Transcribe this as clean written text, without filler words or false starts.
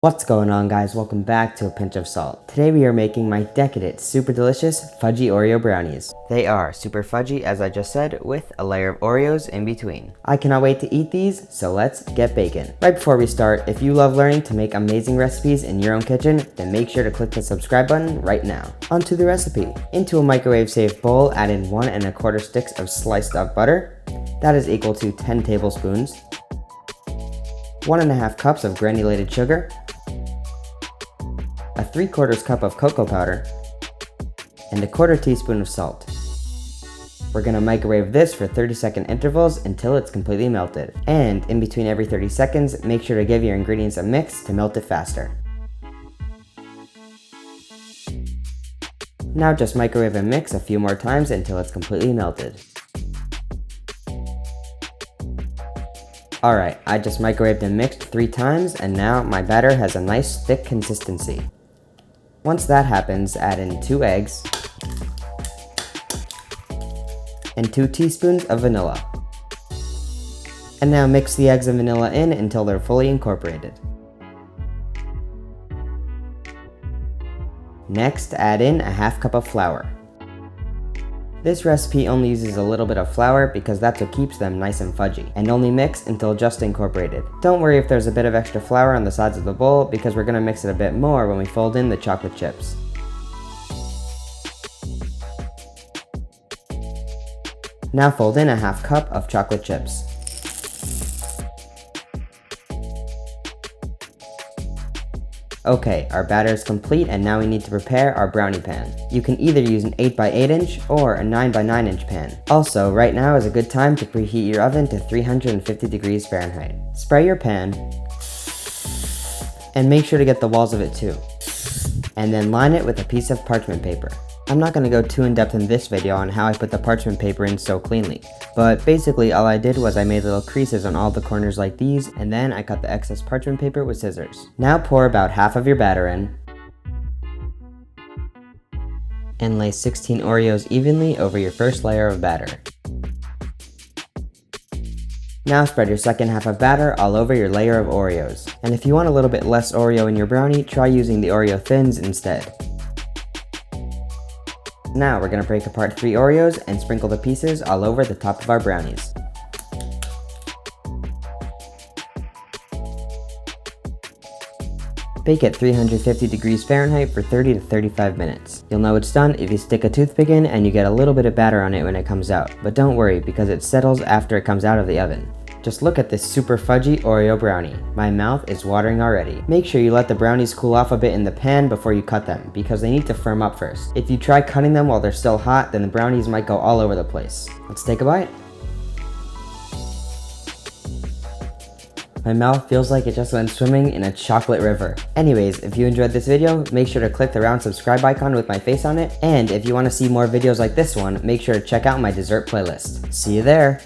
What's going on, guys? Welcome back to A Pinch of Salt. Today we are making my decadent, super delicious Fudgy Oreo Brownies. They are super fudgy, as I just said, with a layer of Oreos in between. I cannot wait to eat these, so let's get baking. Right before we start, if you love learning to make amazing recipes in your own kitchen, then make sure to click the subscribe button right now. Onto the recipe. Into a microwave-safe bowl, add in 1 1/4 sticks of sliced up butter. That is equal to 10 tablespoons. 1 1/2 cups of granulated sugar, a 3/4 cup of cocoa powder, and a 1/4 teaspoon of salt. We're gonna microwave this for 30-second intervals until it's completely melted. And in between every 30 seconds, make sure to give your ingredients a mix to melt it faster. Now just microwave and mix a few more times until it's completely melted. Alright, I just microwaved and mixed 3 times, and now my batter has a nice thick consistency. Once that happens, add in 2 eggs and 2 teaspoons of vanilla. And now mix the eggs and vanilla in until they're fully incorporated. Next, add in a 1/2 cup of flour. This recipe only uses a little bit of flour because that's what keeps them nice and fudgy, and only mix until just incorporated. Don't worry if there's a bit of extra flour on the sides of the bowl because we're going to mix it a bit more when we fold in the chocolate chips. Now fold in a 1/2 cup of chocolate chips. Okay, our batter is complete and now we need to prepare our brownie pan. You can either use an 8x8 inch or a 9x9 inch pan. Also, right now is a good time to preheat your oven to 350 degrees Fahrenheit. Spray your pan and make sure to get the walls of it too. And then line it with a piece of parchment paper. I'm not going to go too in depth in this video on how I put the parchment paper in so cleanly, but basically all I did was I made little creases on all the corners like these, and then I cut the excess parchment paper with scissors. Now pour about half of your batter in, and lay 16 Oreos evenly over your first layer of batter. Now spread your second half of batter all over your layer of Oreos. And if you want a little bit less Oreo in your brownie, try using the Oreo thins instead. Now we're going to break apart 3 Oreos and sprinkle the pieces all over the top of our brownies. Bake at 350 degrees Fahrenheit for 30 to 35 minutes. You'll know it's done if you stick a toothpick in and you get a little bit of batter on it when it comes out, but don't worry because it settles after it comes out of the oven. Just look at this super fudgy Oreo brownie. My mouth is watering already. Make sure you let the brownies cool off a bit in the pan before you cut them, because they need to firm up first. If you try cutting them while they're still hot, then the brownies might go all over the place. Let's take a bite. My mouth feels like it just went swimming in a chocolate river. Anyways, if you enjoyed this video, make sure to click the round subscribe icon with my face on it, and if you want to see more videos like this one, make sure to check out my dessert playlist. See you there!